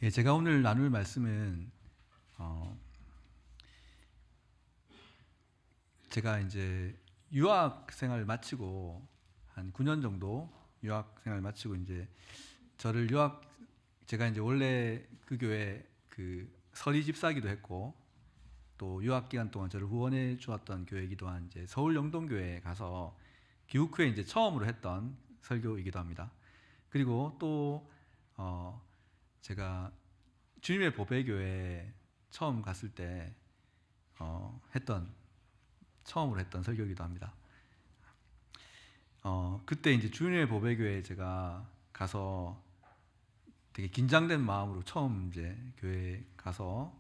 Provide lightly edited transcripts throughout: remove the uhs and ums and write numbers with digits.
예, 제가 오늘 나눌 말씀은 어, 제가 이제 유학 생활 마치고 한 9년 정도 유학 생활 마치고 이제 저를 유학 제가 이제 원래 그 교회 그 서리 집사기도 했고 또 유학 기간 동안 저를 후원해 주었던 교회이기도 한 이제 서울 영동교회에 가서 기후 후에 이제 처음으로 했던 설교이기도 합니다. 그리고 또 제가 주님의 보배교회 처음 갔을 때 했던 처음으로 했던 설교이기도 합니다. 그때 이제 주님의 보배교회에 제가 가서 되게 긴장된 마음으로 처음 이제 교회에 가서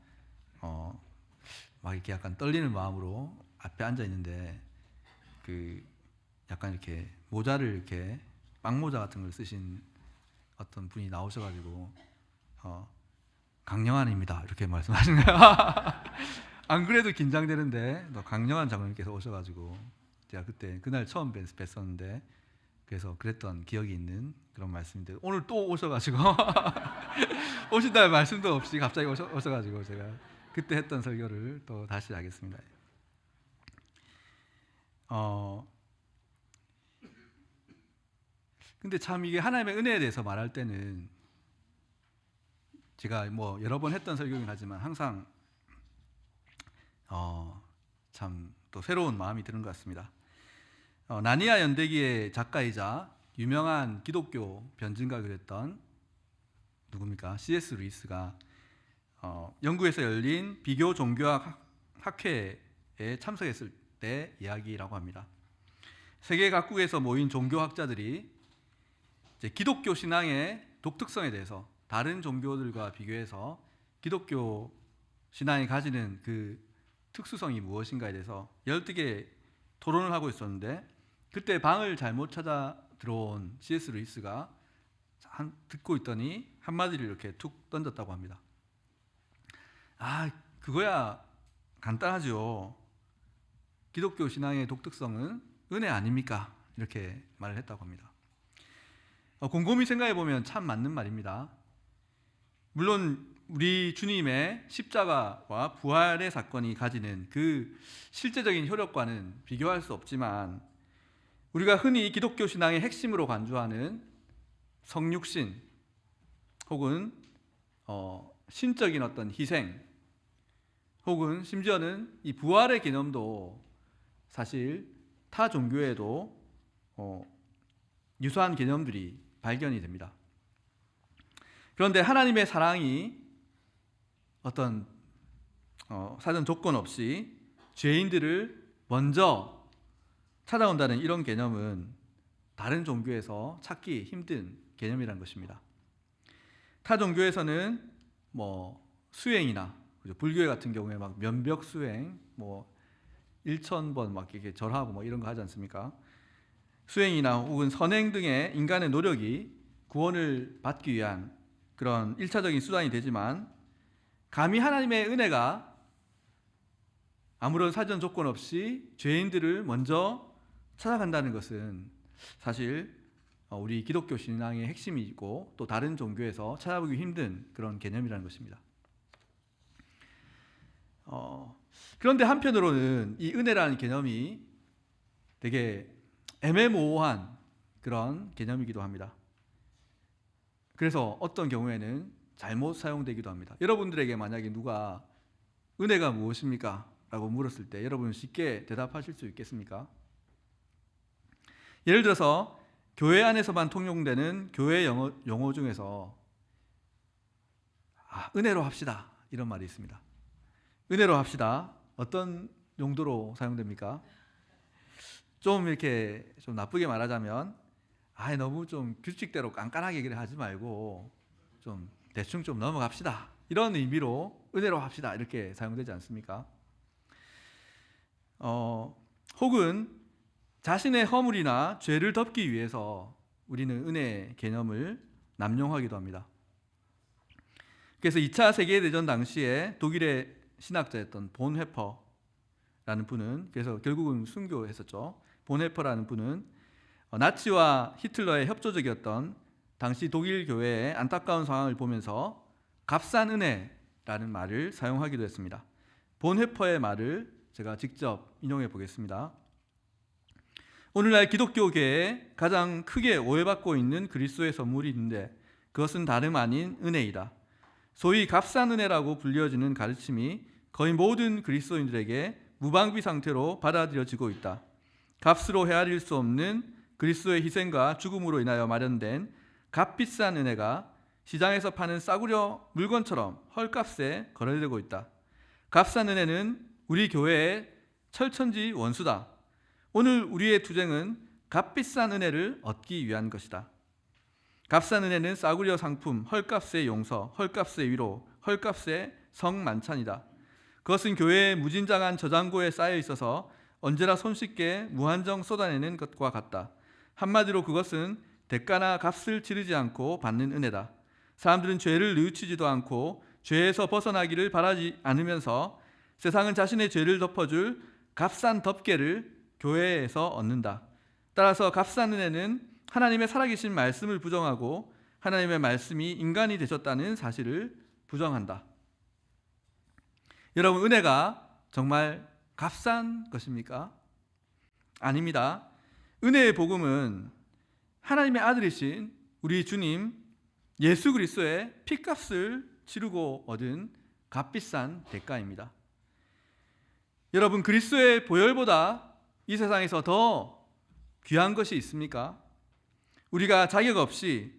막 이렇게 약간 떨리는 마음으로 앞에 앉아 있는데 그 약간 이렇게 모자를 이렇게 빵모자 같은 걸 쓰신 어떤 분이 나오셔가지고 강영환입니다 이렇게 말씀하시는 거예요. 안 그래도 긴장되는데 너 강영환 장로님께서 오셔가지고 제가 그때 그날 처음 뵀었는데 그래서 그랬던 기억이 있는 그런 말씀인데 오늘 또 오셔가지고 오신다는 말씀도 없이 갑자기 오셔가지고 제가 그때 했던 설교를 또 다시 하겠습니다. 근데 참 이게 하나님의 은혜에 대해서 말할 때는 제가 뭐 여러 번 했던 설교이긴 하지만 항상 참 또 새로운 마음이 드는 것 같습니다. 나니아 연대기의 작가이자 유명한 기독교 변증가가 됐던 누굽니까? C.S. 루이스가 영국에서 열린 비교 종교학 학회에 참석했을 때 이야기라고 합니다. 세계 각국에서 모인 종교학자들이 이제 기독교 신앙의 독특성에 대해서 다른 종교들과 비교해서 기독교 신앙이 가지는 그 특수성이 무엇인가에 대해서 열띠게 토론을 하고 있었는데 그때 방을 잘못 찾아 들어온 C.S. 루이스가 듣고 있더니 한마디를 이렇게 툭 던졌다고 합니다. 그거야 간단하죠. 기독교 신앙의 독특성은 은혜 아닙니까? 이렇게 말을 했다고 합니다. 곰곰이 생각해 보면 참 맞는 말입니다. 물론 우리 주님의 십자가와 부활의 사건이 가지는 그 실제적인 효력과는 비교할 수 없지만 우리가 흔히 기독교 신앙의 핵심으로 간주하는 성육신 혹은 신적인 어떤 희생 혹은 심지어는 이 부활의 개념도 사실 타 종교에도 유사한 개념들이 발견이 됩니다. 그런데 하나님의 사랑이 어떤 사전 조건 없이 죄인들을 먼저 찾아온다는 이런 개념은 다른 종교에서 찾기 힘든 개념이라는 것입니다. 타 종교에서는 뭐 수행이나 불교회 같은 경우에 막 면벽 수행, 뭐 1000번 막 이렇게 절하고 뭐 이런 거 하지 않습니까? 수행이나 혹은 선행 등의 인간의 노력이 구원을 받기 위한 그런 1차적인 수단이 되지만 감히 하나님의 은혜가 아무런 사전 조건 없이 죄인들을 먼저 찾아간다는 것은 사실 우리 기독교 신앙의 핵심이고 또 다른 종교에서 찾아보기 힘든 그런 개념이라는 것입니다. 그런데 한편으로는 이 은혜라는 개념이 되게 애매모호한 그런 개념이기도 합니다. 그래서 어떤 경우에는 잘못 사용되기도 합니다. 여러분들에게 만약에 누가 은혜가 무엇입니까? 라고 물었을 때 여러분은 쉽게 대답하실 수 있겠습니까? 예를 들어서 교회 안에서만 통용되는 교회 용어 중에서 은혜로 합시다 이런 말이 있습니다. 은혜로 합시다. 어떤 용도로 사용됩니까? 좀 이렇게 좀 나쁘게 말하자면 너무 좀 규칙대로 깐깐하게 얘기를 하지 말고 좀 대충 좀 넘어갑시다. 이런 의미로 은혜로 합시다. 이렇게 사용되지 않습니까? 혹은 자신의 허물이나 죄를 덮기 위해서 우리는 은혜 개념을 남용하기도 합니다. 그래서 2차 세계대전 당시에 독일의 신학자였던 본헤퍼라는 분은 그래서 결국은 순교했었죠. 본헤퍼라는 분은 나치와 히틀러의 협조적이었던 당시 독일 교회의 안타까운 상황을 보면서 값싼 은혜라는 말을 사용하기도 했습니다. 본헤퍼의 말을 제가 직접 인용해 보겠습니다. 오늘날 기독교계에 가장 크게 오해받고 있는 그리스도의 선물이 있는데 그것은 다름 아닌 은혜이다. 소위 값싼 은혜라고 불려지는 가르침이 거의 모든 그리스도인들에게 무방비 상태로 받아들여지고 있다. 값으로 헤아릴 수 없는 그리스도의 희생과 죽음으로 인하여 마련된 값비싼 은혜가 시장에서 파는 싸구려 물건처럼 헐값에 거래되고 있다. 값싼 은혜는 우리 교회의 철천지 원수다. 오늘 우리의 투쟁은 값비싼 은혜를 얻기 위한 것이다. 값싼 은혜는 싸구려 상품, 헐값의 용서, 헐값의 위로, 헐값의 성만찬이다. 그것은 교회의 무진장한 저장고에 쌓여 있어서 언제나 손쉽게 무한정 쏟아내는 것과 같다. 한마디로 그것은 대가나 값을 치르지 않고 받는 은혜다. 사람들은 죄를 뉘우치지도 않고 죄에서 벗어나기를 바라지 않으면서 세상은 자신의 죄를 덮어줄 값싼 덮개를 교회에서 얻는다. 따라서 값싼 은혜는 하나님의 살아계신 말씀을 부정하고 하나님의 말씀이 인간이 되셨다는 사실을 부정한다. 여러분, 은혜가 정말 값싼 것입니까? 아닙니다. 은혜의 복음은 하나님의 아들이신 우리 주님 예수 그리스도의 피값을 치르고 얻은 값비싼 대가입니다. 여러분, 그리스도의 보혈보다 이 세상에서 더 귀한 것이 있습니까? 우리가 자격 없이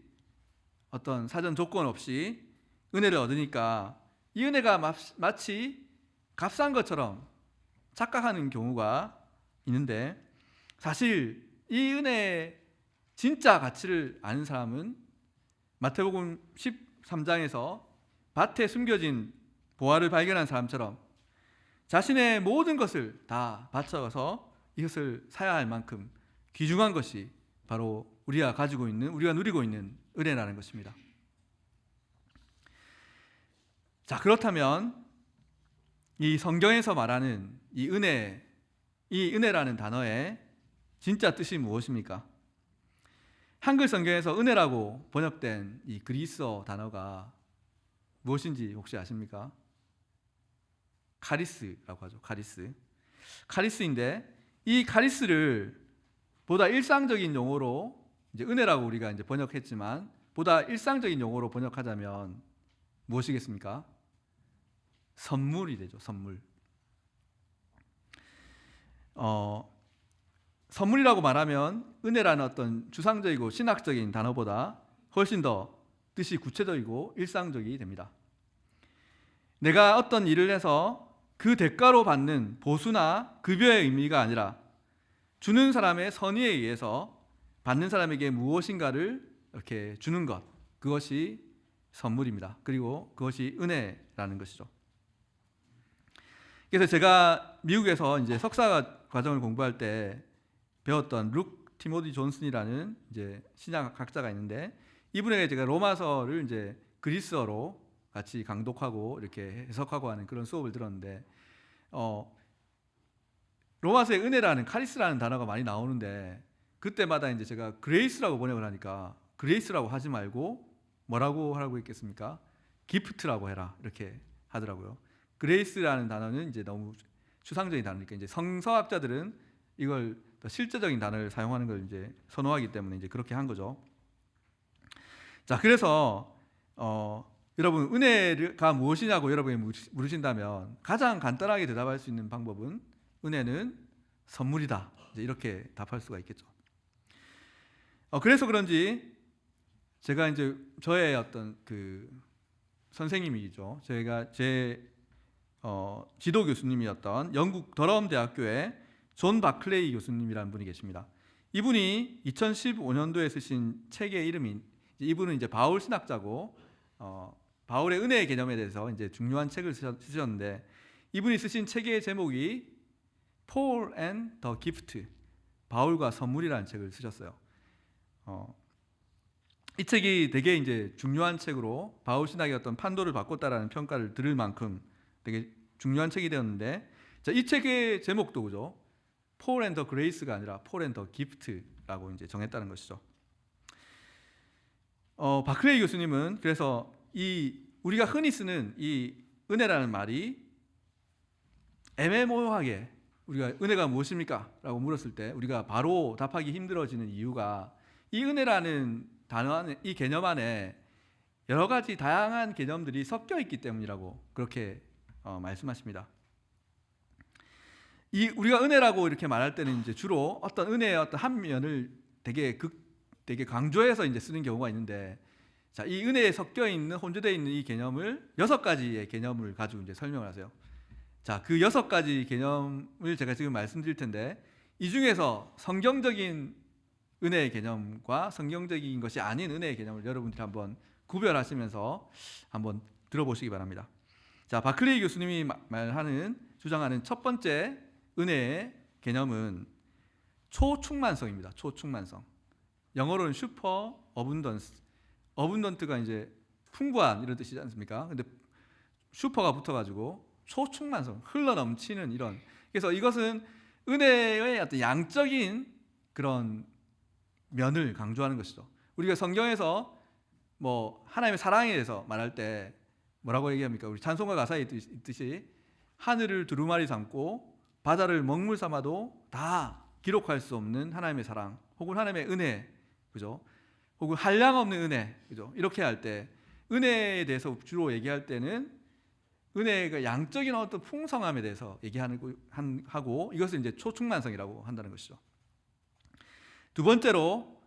어떤 사전 조건 없이 은혜를 얻으니까 이 은혜가 마치 값싼 것처럼 착각하는 경우가 있는데 사실 이 은혜의 진짜 가치를 아는 사람은 마태복음 13장에서 밭에 숨겨진 보화를 발견한 사람처럼 자신의 모든 것을 다 바쳐서 이것을 사야 할 만큼 귀중한 것이 바로 우리가 가지고 있는, 우리가 누리고 있는 은혜라는 것입니다. 자, 그렇다면 이 성경에서 말하는 이 은혜라는 단어의 진짜 뜻이 무엇입니까? 한글 성경에서 은혜라고 번역된 이 그리스어 단어가 무엇인지 혹시 아십니까? 카리스라고 하죠. 카리스인데 이 카리스를 보다 일상적인 용어로 이제 은혜라고 우리가 이제 번역했지만 보다 일상적인 용어로 번역하자면 무엇이겠습니까? 선물이 되죠. 선물. 선물이라고 말하면 은혜라는 어떤 추상적이고 신학적인 단어보다 훨씬 더 뜻이 구체적이고 일상적이 됩니다. 내가 어떤 일을 해서 그 대가로 받는 보수나 급여의 의미가 아니라 주는 사람의 선의에 의해서 받는 사람에게 무엇인가를 이렇게 주는 것, 그것이 선물입니다. 그리고 그것이 은혜라는 것이죠. 그래서 제가 미국에서 이제 석사 과정을 공부할 때 배웠던 룩 티모디 존슨이라는 이제 신학학자가 있는데 이분에게 제가 로마서를 이제 그리스어로 같이 강독하고 이렇게 해석하고 하는 그런 수업을 들었는데 로마서의 은혜라는 카리스라는 단어가 많이 나오는데 그때마다 이제 제가 그레이스라고 번역을 하니까 그레이스라고 하지 말고 뭐라고 하라고 했겠습니까? 기프트라고 해라 이렇게 하더라고요. 그레이스라는 단어는 이제 너무 추상적인 단어니까 이제 성서학자들은 이걸 더 실제적인 단어를 사용하는 걸 이제 선호하기 때문에 이제 그렇게 한 거죠. 자, 그래서 여러분 은혜가 무엇이냐고 여러분이 물으신다면 가장 간단하게 대답할 수 있는 방법은 은혜는 선물이다. 이제 이렇게 답할 수가 있겠죠. 그래서 그런지 제가 이제 저의 어떤 그 선생님이죠. 제가 제 지도 교수님이었던 영국 더럼 대학교의 존 바클레이 교수님이라는 분이 계십니다. 이분이 2015년도에 쓰신 책의 이름이 이분은 이제 바울 신학자고 바울의 은혜의 개념에 대해서 이제 중요한 책을 쓰셨는데 이분이 쓰신 책의 제목이 Paul and the Gift, 바울과 선물이라는 책을 쓰셨어요. 이 책이 되게 이제 중요한 책으로 바울 신학의 어떤 판도를 바꿨다라는 평가를 들을 만큼 되게 중요한 책이 되었는데, 자, 이 책의 제목도 그죠? Paul and the Grace가 아니라 Paul and the Gift라고 이제 정했다는 것이죠. 바클레이 교수님은 그래서 이 우리가 흔히 쓰는 이 은혜라는 말이 애매모호하게 우리가 은혜가 무엇입니까? 라고 물었을 때 우리가 바로 답하기 힘들어지는 이유가 이 은혜라는 단어 안에, 이 개념 안에 여러 가지 다양한 개념들이 섞여 있기 때문이라고 그렇게 말씀하십니다. 이 우리가 은혜라고 이렇게 말할 때는 이제 주로 어떤 은혜의 어떤 한 면을 되게 강조해서 이제 쓰는 경우가 있는데, 자, 이 은혜에 섞여 있는 혼재되어 있는 이 개념을 6가지의 개념을 가지고 이제 설명을 하세요. 자, 그 6가지 개념을 제가 지금 말씀드릴 텐데, 이 중에서 성경적인 은혜의 개념과 성경적인 것이 아닌 은혜의 개념을 여러분들이 한번 구별하시면서 한번 들어보시기 바랍니다. 자, 바클레이 교수님이 주장하는 첫 번째 은혜의 개념은 초충만성입니다. 초충만성. 영어로는 슈퍼 어분던스. 어분던트가 이제 풍부한 이런 뜻이지 않습니까? 근데 슈퍼가 붙어가지고 초충만성, 흘러 넘치는 이런. 그래서 이것은 은혜의 어떤 양적인 그런 면을 강조하는 것이죠. 우리가 성경에서 뭐 하나님의 사랑에 대해서 말할 때 뭐라고 얘기합니까? 우리 찬송가 가사에 있듯이 하늘을 두루마리 삼고 바다를 먹물 삼아도 다 기록할 수 없는 하나님의 사랑, 혹은 하나님의 은혜, 그죠? 혹은 한량없는 은혜, 그죠? 이렇게 할 때 은혜에 대해서 주로 얘기할 때는 은혜가 양적인 어떤 풍성함에 대해서 얘기하고 이것을 이제 초충만성이라고 한다는 것이죠. 두 번째로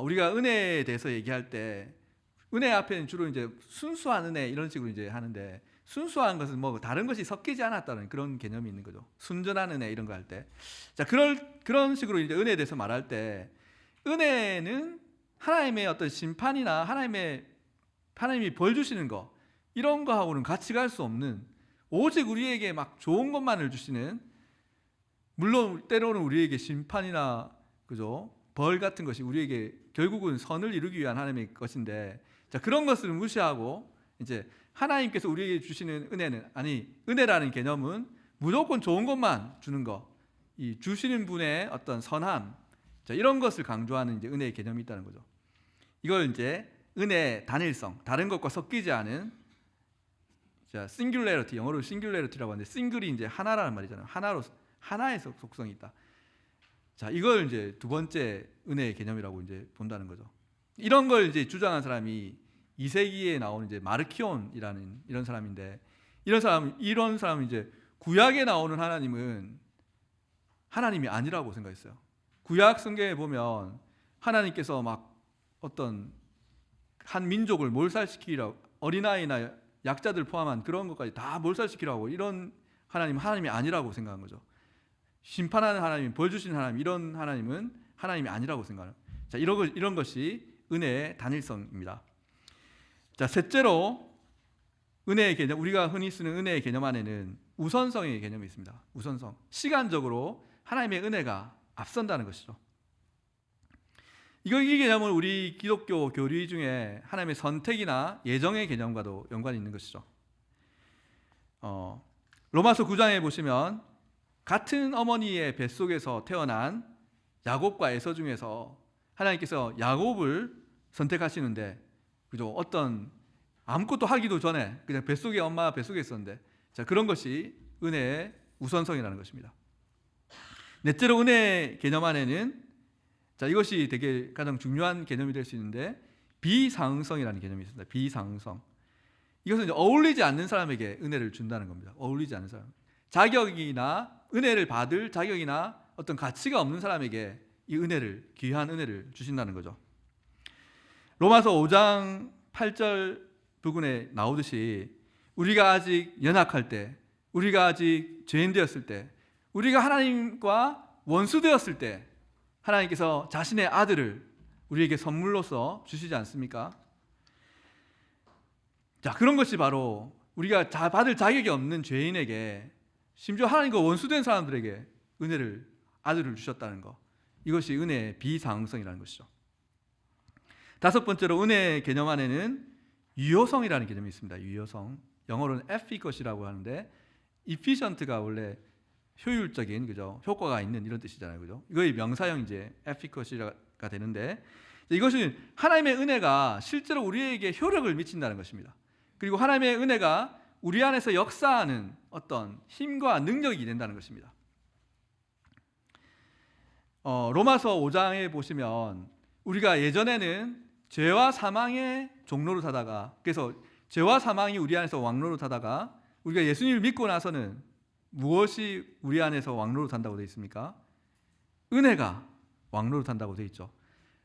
우리가 은혜에 대해서 얘기할 때 은혜 앞에는 주로 이제 순수한 은혜 이런 식으로 이제 하는데, 순수한 것은 뭐 다른 것이 섞이지 않았다는 그런 개념이 있는 거죠. 순전한 은혜 이런 거 할 때, 자, 그런 식으로 이제 은혜에 대해서 말할 때 은혜는 하나님의 어떤 심판이나 하나님이 벌 주시는 거 이런 거하고는 같이 갈 수 없는, 오직 우리에게 막 좋은 것만을 주시는, 물론 때로는 우리에게 심판이나 그죠 벌 같은 것이 우리에게 결국은 선을 이루기 위한 하나님의 것인데, 자, 그런 것을 무시하고 이제 하나님께서 우리에게 주시는 은혜라는 개념은 무조건 좋은 것만 주는 것, 이 주시는 분의 어떤 선함, 자, 이런 것을 강조하는 이제 은혜의 개념이 있다는 거죠. 이걸 이제 은혜의 단일성, 다른 것과 섞이지 않은, 자, singularity, 영어로 singularity라고 하는데 싱글이 이제 하나라는 말이잖아요. 하나의 속성이 있다. 자, 이걸 이제 두 번째 은혜의 개념이라고 이제 본다는 거죠. 이런 걸 이제 주장한 사람이 2세기에 나오는 이제 마르키온이라는 이런 사람인데, 이런 사람은 이제 구약에 나오는 하나님은 하나님이 아니라고 생각했어요. 구약 성경에 보면 하나님께서 막 어떤 한 민족을 몰살시키라고, 어린아이나 약자들 포함한 그런 것까지 다 몰살시키라고, 이런 하나님이 아니라고 생각한 거죠. 심판하는 하나님, 벌 주시는 하나님, 이런 하나님은 하나님이 아니라고 생각해요. 자, 이런 것이 은혜의 단일성입니다. 자, 셋째로 은혜의 개념, 우리가 흔히 쓰는 은혜의 개념 안에는 우선성의 개념이 있습니다. 우선성. 시간적으로 하나님의 은혜가 앞선다는 것이죠. 이 개념은 우리 기독교 교리 중에 하나님의 선택이나 예정의 개념과도 연관이 있는 것이죠. 로마서 9장에 보시면 같은 어머니의 뱃속에서 태어난 야곱과 에서 중에서 하나님께서 야곱을 선택하시는데, 그죠? 어떤 아무것도 하기도 전에 그냥 엄마 뱃속에 있었는데, 자, 그런 것이 은혜의 우선성이라는 것입니다. 넷째로 은혜의 개념 안에는, 자, 이것이 되게 가장 중요한 개념이 될 수 있는데, 비상응성이라는 개념이 있습니다. 비상응성. 이것은 이제 어울리지 않는 사람에게 은혜를 준다는 겁니다. 어울리지 않는 사람. 은혜를 받을 자격이나 어떤 가치가 없는 사람에게 이 귀한 은혜를 주신다는 거죠. 로마서 5장 8절 부분에 나오듯이 우리가 아직 연약할 때, 우리가 아직 죄인 되었을 때, 우리가 하나님과 원수 되었을 때 하나님께서 자신의 아들을 우리에게 선물로서 주시지 않습니까? 자, 그런 것이 바로 우리가 받을 자격이 없는 죄인에게, 심지어 하나님과 원수된 사람들에게 아들을 주셨다는 것, 이것이 은혜의 비상응성이라는 것이죠. 다섯 번째로 은혜의 개념 안에는 유효성이라는 개념이 있습니다. 유효성. 영어로는 efficac이라고 하는데, efficient가 원래 효율적인, 그죠? 효과가 있는 이런 뜻이잖아요, 그죠? 이거의 명사형 이제 efficac가 되는데, 이것은 하나님의 은혜가 실제로 우리에게 효력을 미친다는 것입니다. 그리고 하나님의 은혜가 우리 안에서 역사하는 어떤 힘과 능력이 된다는 것입니다. 로마서 5장에 보시면 우리가 예전에는 죄와 사망의 종로로 타다가, 그래서 죄와 사망이 우리 안에서 왕로로 타다가 우리가 예수님을 믿고 나서는 무엇이 우리 안에서 왕로로 탄다고 되어 있습니까? 은혜가 왕로로 탄다고 되어 있죠.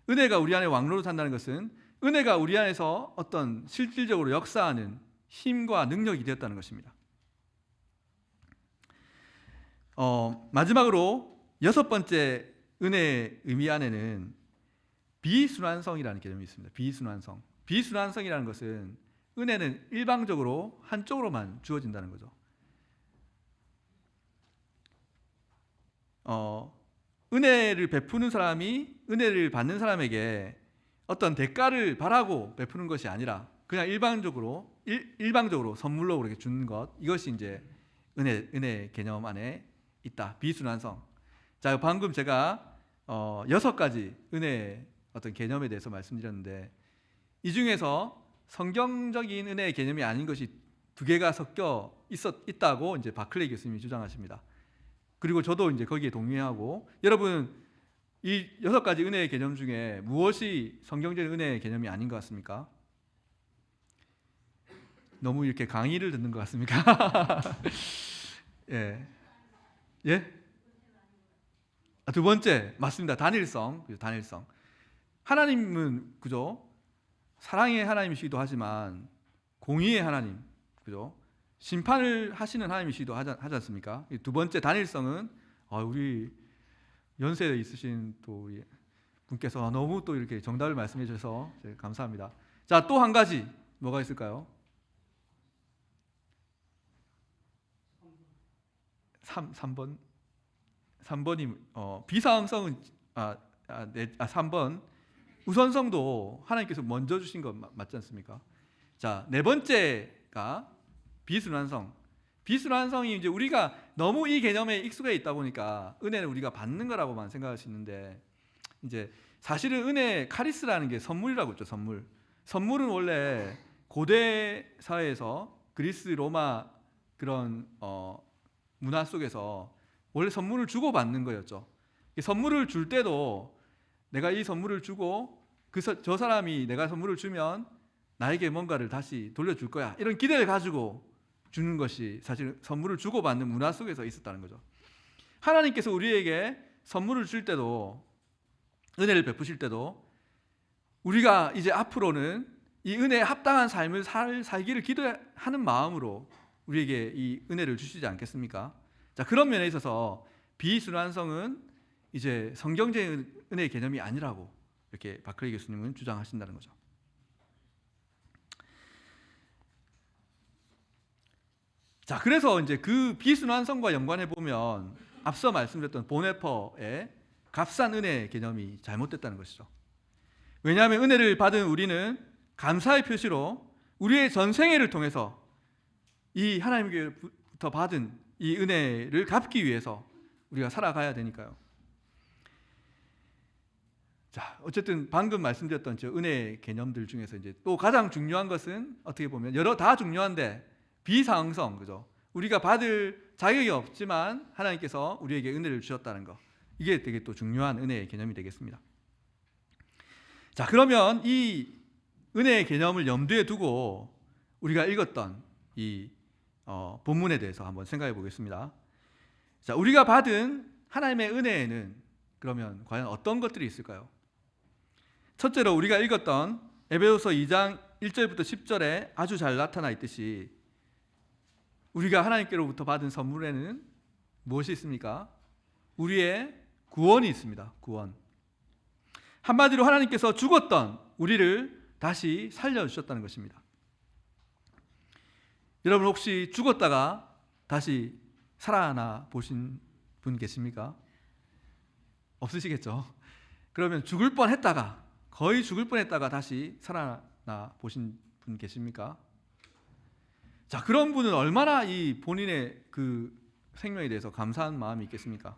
은혜가 우리 안에 왕로로 탄다는 것은 은혜가 우리 안에서 어떤 실질적으로 역사하는 힘과 능력이 되었다는 것입니다. 마지막으로 6번째 은혜의 의미 안에는 비순환성이라는 개념이 있습니다. 비순환성. 비순환성이라는 것은 은혜는 일방적으로 한쪽으로만 주어진다는 거죠. 은혜를 베푸는 사람이 은혜를 받는 사람에게 어떤 대가를 바라고 베푸는 것이 아니라 그냥 일방적으로 선물로 그렇게 주는 것, 이것이 이제 은혜 개념 안에 있다. 비순환성. 자, 방금 제가 6가지 은혜의 어떤 개념에 대해서 말씀드렸는데, 이 중에서 성경적인 은혜의 개념이 아닌 것이 2개가 섞여 있다고 이제 바클레이 교수님이 주장하십니다. 그리고 저도 이제 거기에 동의하고, 여러분 이 6가지 은혜의 개념 중에 무엇이 성경적인 은혜의 개념이 아닌 것 같습니까? 너무 이렇게 강의를 듣는 것 같습니까? 예. 예? 2번째 맞습니다. 단일성. 단일성. 하나님은 그죠? 사랑의 하나님이시기도 하지만 공의의 하나님, 그죠? 심판을 하시는 하나님이시기도 하지 않습니까? 2번째 단일성은 우리 연세에 있으신 또 분께서 너무 또 이렇게 정답을 말씀해 주셔서 감사합니다. 자, 또 한 가지 뭐가 있을까요? 3번이 비사항성은 3번 우선성도 하나님께서 먼저 주신 거 맞지 않습니까? 자, 4번째가 비순환성. 비순환성이 이제 우리가 너무 이 개념에 익숙해 있다 보니까 은혜는 우리가 받는 거라고만 생각할 수 있는데, 이제 사실은 은혜 카리스라는 게 선물이라고 했죠. 선물은 원래 고대 사회에서 그리스 로마 그런 문화 속에서 원래 선물을 주고 받는 거였죠. 선물을 줄 때도 내가 이 선물을 주고 저 사람이 내가 선물을 주면 나에게 뭔가를 다시 돌려줄 거야, 이런 기대를 가지고 주는 것이 사실 선물을 주고받는 문화 속에서 있었다는 거죠. 하나님께서 우리에게 선물을 줄 때도, 은혜를 베푸실 때도 우리가 이제 앞으로는 이 은혜에 합당한 삶을 살기를 기도하는 마음으로 우리에게 이 은혜를 주시지 않겠습니까? 자, 그런 면에 있어서 비순환성은 이제 성경적인 은혜의 개념이 아니라고 이렇게 바클레이 교수님은 주장하신다는 거죠. 자, 그래서 이제 그 비순환성과 연관해 보면 앞서 말씀드렸던 보네퍼의 값싼 은혜의 개념이 잘못됐다는 것이죠. 왜냐하면 은혜를 받은 우리는 감사의 표시로 우리의 전생애를 통해서 이 하나님께로부터 받은 이 은혜를 갚기 위해서 우리가 살아가야 되니까요. 자, 어쨌든 방금 말씀드렸던 저 은혜의 개념들 중에서 이제 또 가장 중요한 것은 어떻게 보면 다 중요한데 비상성, 그죠? 우리가 받을 자격이 없지만 하나님께서 우리에게 은혜를 주셨다는 거, 이게 되게 또 중요한 은혜의 개념이 되겠습니다. 자, 그러면 이 은혜의 개념을 염두에 두고 우리가 읽었던 이 본문에 대해서 한번 생각해 보겠습니다. 자, 우리가 받은 하나님의 은혜에는 그러면 과연 어떤 것들이 있을까요? 첫째로 우리가 읽었던 에베소서 2장 1절부터 10절에 아주 잘 나타나 있듯이 우리가 하나님께로부터 받은 선물에는 무엇이 있습니까? 우리의 구원이 있습니다. 구원. 한마디로 하나님께서 죽었던 우리를 다시 살려주셨다는 것입니다. 여러분 혹시 죽었다가 다시 살아나 보신 분 계십니까? 없으시겠죠? 그러면 거의 죽을 뻔했다가 다시 살아나 보신 분 계십니까? 자, 그런 분은 얼마나 이 본인의 그 생명에 대해서 감사한 마음이 있겠습니까?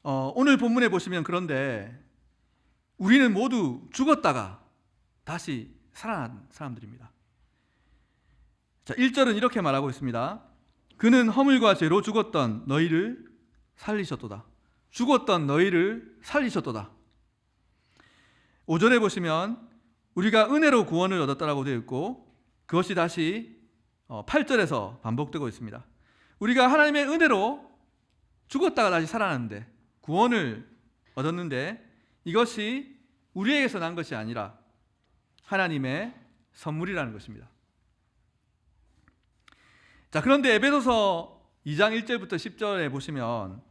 오늘 본문에 보시면 그런데 우리는 모두 죽었다가 다시 살아난 사람들입니다. 자, 1절은 이렇게 말하고 있습니다. 그는 허물과 죄로 죽었던 너희를 살리셨도다. 죽었던 너희를 살리셨도다. 5절에 보시면 우리가 은혜로 구원을 얻었다라고 되어 있고, 그것이 다시 8절에서 반복되고 있습니다. 우리가 하나님의 은혜로 죽었다가 다시 살아났는데, 구원을 얻었는데, 이것이 우리에게서 난 것이 아니라 하나님의 선물이라는 것입니다. 자, 그런데 에베소서 2장 1절부터 10절에 보시면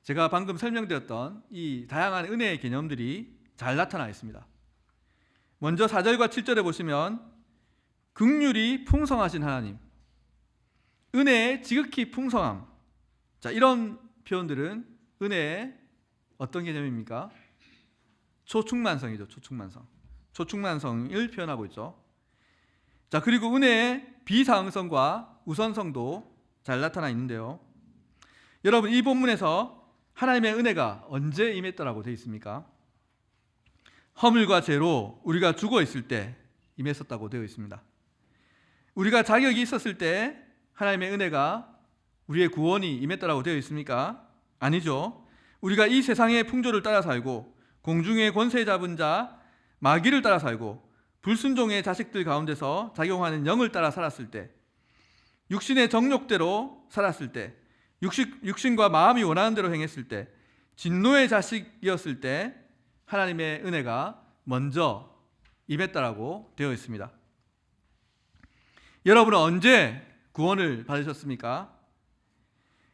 제가 방금 설명드렸던 이 다양한 은혜의 개념들이 잘 나타나 있습니다. 먼저 4절과 7절에 보시면 긍휼이 풍성하신 하나님, 은혜의 지극히 풍성함. 자, 이런 표현들은 은혜의 어떤 개념입니까? 초충만성이죠. 초충만성을 표현하고 있죠. 자, 그리고 은혜의 비사응성과 우선성도 잘 나타나 있는데요. 여러분, 이 본문에서 하나님의 은혜가 언제 임했다라고 되어 있습니까? 허물과 죄로 우리가 죽어 있을 때 임했었다고 되어 있습니다. 우리가 자격이 있었을 때 하나님의 은혜가 우리의 구원이 임했다라고 되어 있습니까? 아니죠. 우리가 이 세상의 풍조를 따라 살고 공중의 권세 잡은 자 마귀를 따라 살고 불순종의 자식들 가운데서 작용하는 영을 따라 살았을 때, 육신의 정욕대로 살았을 때, 육신과 마음이 원하는 대로 행했을 때, 진노의 자식이었을 때 하나님의 은혜가 먼저 임했다라고 되어 있습니다. 여러분은 언제 구원을 받으셨습니까?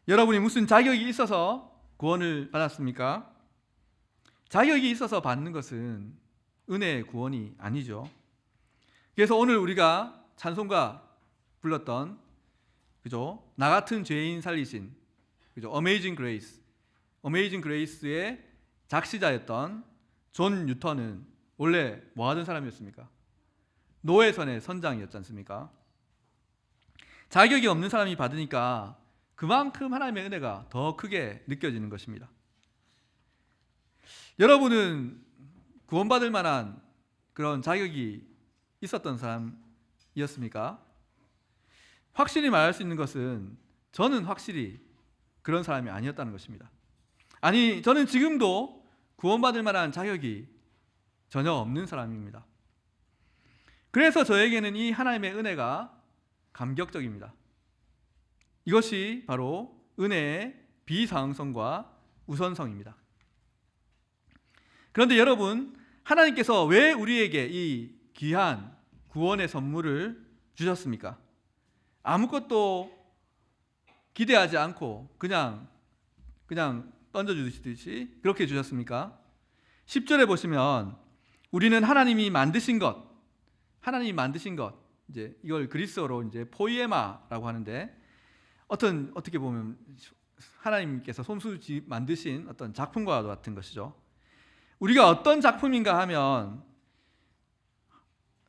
여러분이 무슨 자격이 있어서 구원을 받았습니까? 자격이 있어서 받는 것은 은혜의 구원이 아니죠. 그래서 오늘 우리가 찬송가 불렀던, 그죠? 나 같은 죄인 살리신, 그죠? Amazing Grace의 작시자였던 존 뉴턴은 원래 뭐 하던 사람이었습니까? 노예선의 선장이었지 않습니까? 자격이 없는 사람이 받으니까 그만큼 하나님의 은혜가 더 크게 느껴지는 것입니다. 여러분은 구원받을 만한 그런 자격이 있었던 사람이었습니까? 확실히 말할 수 있는 것은 저는 확실히 그런 사람이 아니었다는 것입니다. 아니, 저는 지금도 구원받을 만한 자격이 전혀 없는 사람입니다. 그래서 저에게는 이 하나님의 은혜가 감격적입니다. 이것이 바로 은혜의 비사응성과 우선성입니다. 그런데 여러분, 하나님께서 왜 우리에게 이 귀한 구원의 선물을 주셨습니까? 아무것도 기대하지 않고 그냥 던져주시듯이 그렇게 주셨습니까? 10절에 보시면 우리는 하나님이 만드신 것, 이제 이걸 그리스어로 이제 포이에마라고 하는데, 어떻게 보면 하나님께서 손수 만드신 어떤 작품과 같은 것이죠. 우리가 어떤 작품인가 하면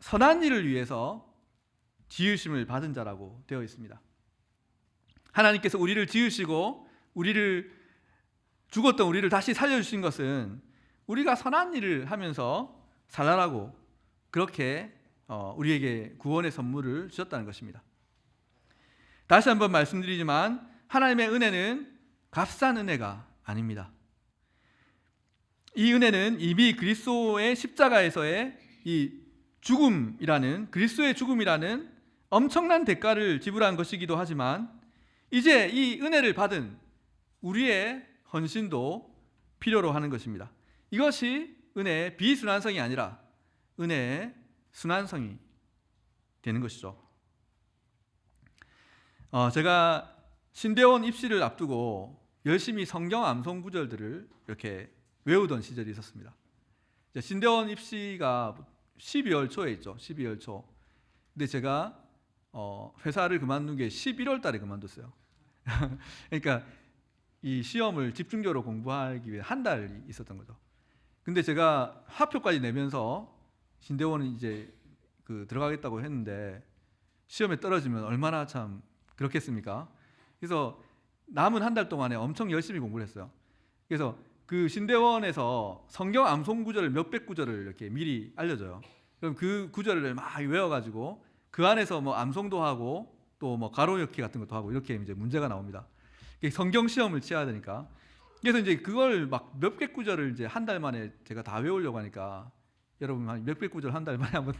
선한 일을 위해서 지으심을 받은 자라고 되어 있습니다. 하나님께서 우리를 지으시고 죽었던 우리를 다시 살려주신 것은 우리가 선한 일을 하면서 살아라고, 그렇게 우리에게 구원의 선물을 주셨다는 것입니다. 다시 한번 말씀드리지만 하나님의 은혜는 값싼 은혜가 아닙니다. 이 은혜는 이미 그리스도의 십자가에서의 이 죽음이라는, 그리스도의 죽음이라는 엄청난 대가를 지불한 것이기도 하지만, 이제 이 은혜를 받은 우리의 헌신도 필요로 하는 것입니다. 이것이 은혜의 비순환성이 아니라 은혜의 순환성이 되는 것이죠. 제가 신대원 입시를 앞두고 열심히 성경 암송 구절들을 이렇게 외우던 시절이 있었습니다. 신대원 입시가 12월 초에 있죠. 12월 초. 근데 제가 회사를 그만둔 게 11월 달에 그만뒀어요. 그러니까 이 시험을 집중적으로 공부하기 위해 한 달이 있었던 거죠. 근데 제가 합격까지 내면서 신대원은 이제 들어가겠다고 했는데 시험에 떨어지면 얼마나 참 그렇겠습니까? 그래서 남은 한 달 동안에 엄청 열심히 공부를 했어요. 그래서 그 신대원에서 성경 암송 구절을 몇백 구절을 이렇게 미리 알려줘요. 그럼 그 구절을 막 외워가지고 그 안에서 뭐 암송도 하고 또 뭐 가로역기 같은 것도 하고 이렇게 이제 문제가 나옵니다. 성경 시험을 치러야 되니까. 그래서 이제 그걸 막 몇백 구절을 이제 한 달 만에 제가 다 외우려고 하니까 여러분 한 몇백 구절 한 달 만에 한번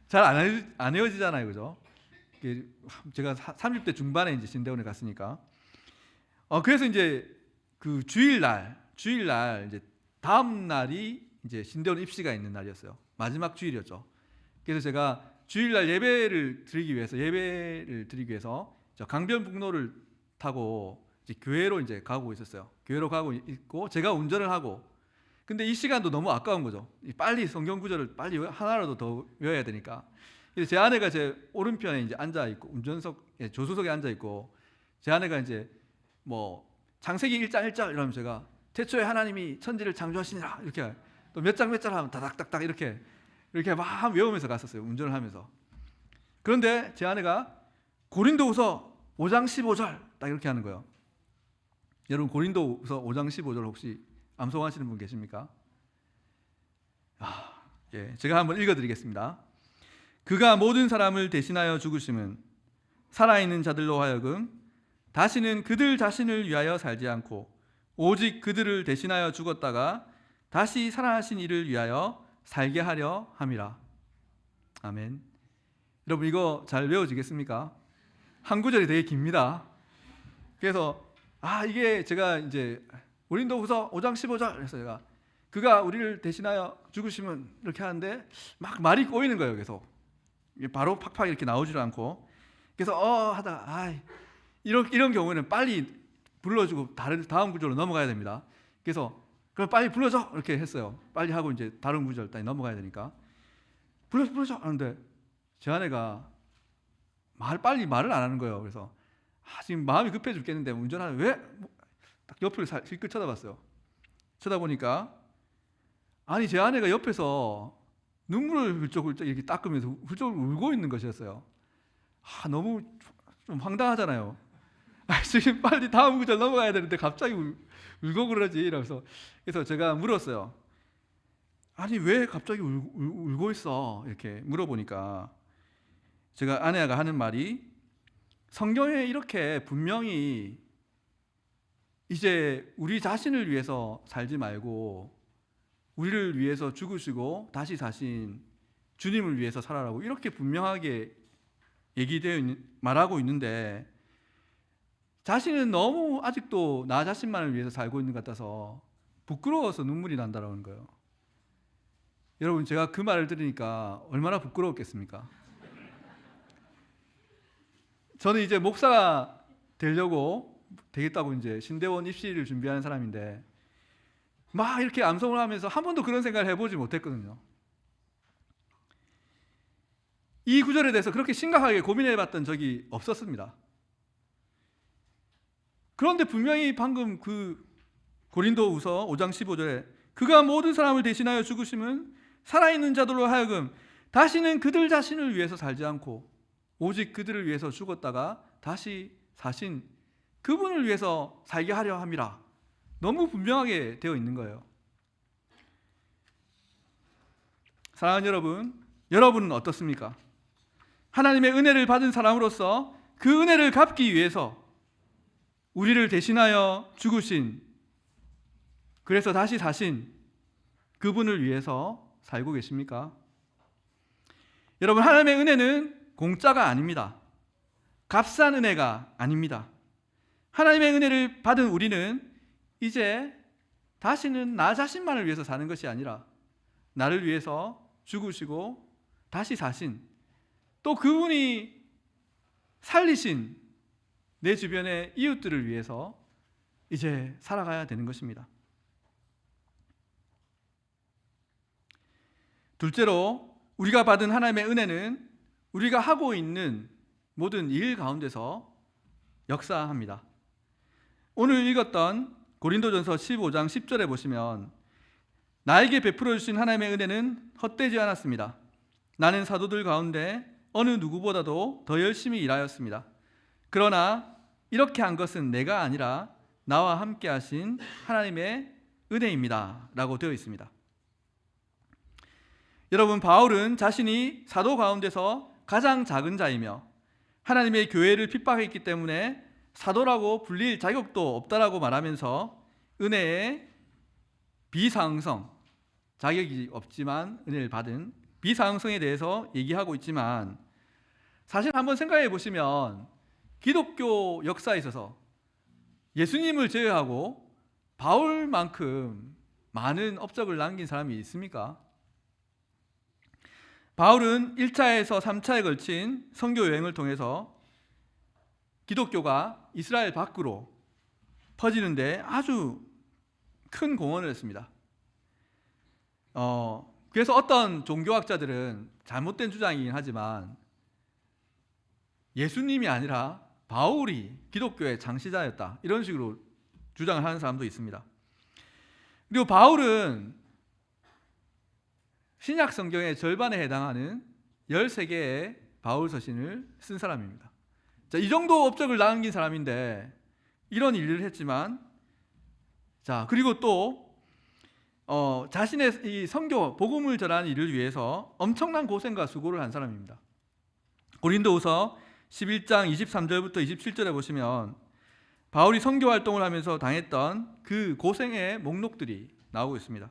잘 안 외워지잖아요, 그죠? 제가 30대 중반에 이제 신대원에 갔으니까. 그래서 이제 그 주일날 이제 다음 날이 이제 신대원 입시가 있는 날이었어요. 마지막 주일이었죠. 그래서 제가 주일날 예배를 드리기 위해서 저 강변북로를 타고 이제 교회로 이제 가고 있었어요. 교회로 가고 있고 제가 운전을 하고, 근데 이 시간도 너무 아까운 거죠. 빨리 성경 구절을 빨리 하나라도 더 외워야 되니까. 그래서 제 아내가 제 오른편에 이제 앉아 있고 운전석에 조수석에 앉아 있고, 제 아내가 이제 뭐 창세기 1장 1절 이러면 제가 태초에 하나님이 천지를 창조하시니라 이렇게 또 몇 장 하면 다닥닥닥 이렇게 막 외우면서 갔었어요, 운전을 하면서. 그런데 제 아내가 고린도후서 5장 15절 딱 이렇게 하는 거예요. 여러분 고린도후서 5장 15절 혹시 암송하시는 분 계십니까? 예, 제가 한번 읽어드리겠습니다. 그가 모든 사람을 대신하여 죽으심은 살아있는 자들로 하여금 다시는 그들 자신을 위하여 살지 않고 오직 그들을 대신하여 죽었다가 다시 살아나신 이를 위하여 살게 하려 함이라. 아멘. 여러분 이거 잘 외워지겠습니까? 한 구절이 되게 깁니다. 그래서 이게 제가 이제 고린도후서 5장 15절 그래서 제가 그가 우리를 대신하여 죽으시면 이렇게 하는데 막 말이 꼬이는 거예요. 계속 바로 팍팍 이렇게 나오지도 않고, 그래서 하다가 이런 경우에는 빨리 불러주고 다음 구절로 넘어가야 됩니다. 그래서 그럼 빨리 불러줘 이렇게 했어요. 빨리 하고 이제 다른 구절 따위 넘어가야 되니까 불러줘 하는데 제 아내가 빨리 말을 안 하는 거예요. 그래서 지금 마음이 급해 죽겠는데 운전하는 왜? 딱 옆을 실컷 쳐다봤어요. 쳐다보니까 제 아내가 옆에서 눈물을 훌쩍훌쩍 이렇게 닦으면서 훌쩍 울고 있는 것이었어요. 너무 좀 황당하잖아요. 지금 빨리 다음 구절 넘어가야 되는데 갑자기 울고 그러지 이러면서. 그래서 제가 물었어요. 왜 갑자기 울고 있어? 이렇게 물어보니까 제가 아내가 하는 말이, 성경에 이렇게 분명히 이제 우리 자신을 위해서 살지 말고 우리를 위해서 죽으시고 다시 사신 주님을 위해서 살아라고 이렇게 분명하게 말하고 있는데 자신은 너무 아직도 나 자신만을 위해서 살고 있는 것 같아서 부끄러워서 눈물이 난다는 거예요. 여러분 제가 그 말을 들으니까 얼마나 부끄러웠겠습니까? 저는 이제 목사가 되겠다고 이제 신대원 입시를 준비하는 사람인데 막 이렇게 암송을 하면서 한 번도 그런 생각을 해보지 못했거든요. 이 구절에 대해서 그렇게 심각하게 고민해봤던 적이 없었습니다. 그런데 분명히 방금 그 고린도후서 5장 15절에 그가 모든 사람을 대신하여 죽으심은 살아있는 자들로 하여금 다시는 그들 자신을 위해서 살지 않고 오직 그들을 위해서 죽었다가 다시 사신 그분을 위해서 살게 하려 함이라. 너무 분명하게 되어 있는 거예요. 사랑하는 여러분, 여러분은 어떻습니까? 하나님의 은혜를 받은 사람으로서 그 은혜를 갚기 위해서 우리를 대신하여 죽으신, 그래서 다시 사신 그분을 위해서 살고 계십니까? 여러분, 하나님의 은혜는 공짜가 아닙니다. 값싼 은혜가 아닙니다. 하나님의 은혜를 받은 우리는 이제 다시는 나 자신만을 위해서 사는 것이 아니라 나를 위해서 죽으시고 다시 사신, 또 그분이 살리신 내 주변의 이웃들을 위해서 이제 살아가야 되는 것입니다. 둘째로, 우리가 받은 하나님의 은혜는 우리가 하고 있는 모든 일 가운데서 역사합니다. 오늘 읽었던 고린도전서 15장 10절에 보시면 나에게 베풀어 주신 하나님의 은혜는 헛되지 않았습니다. 나는 사도들 가운데 어느 누구보다도 더 열심히 일하였습니다. 그러나 이렇게 한 것은 내가 아니라 나와 함께 하신 하나님의 은혜입니다 라고 되어 있습니다. 여러분, 바울은 자신이 사도 가운데서 가장 작은 자이며 하나님의 교회를 핍박했기 때문에 사도라고 불릴 자격도 없다라고 말하면서 은혜의 비사응성, 자격이 없지만 은혜를 받은 비사응성에 대해서 얘기하고 있지만, 사실 한번 생각해 보시면 기독교 역사에 있어서 예수님을 제외하고 바울만큼 많은 업적을 남긴 사람이 있습니까? 바울은 1차에서 3차에 걸친 선교 여행을 통해서 기독교가 이스라엘 밖으로 퍼지는데 아주 큰 공헌을 했습니다. 그래서 어떤 종교학자들은 잘못된 주장이긴 하지만 예수님이 아니라 바울이 기독교의 창시자였다, 이런 식으로 주장을 하는 사람도 있습니다. 그리고 바울은 신약 성경의 절반에 해당하는 13개의 바울 서신을 쓴 사람입니다. 자, 이 정도 업적을 남긴 사람인데 이런 일을 했지만, 자, 그리고 또 자신의 이 선교 복음을 전하는 일을 위해서 엄청난 고생과 수고를 한 사람입니다. 고린도후서 11장 23절부터 27절에 보시면 바울이 선교 활동을 하면서 당했던 그 고생의 목록들이 나오고 있습니다.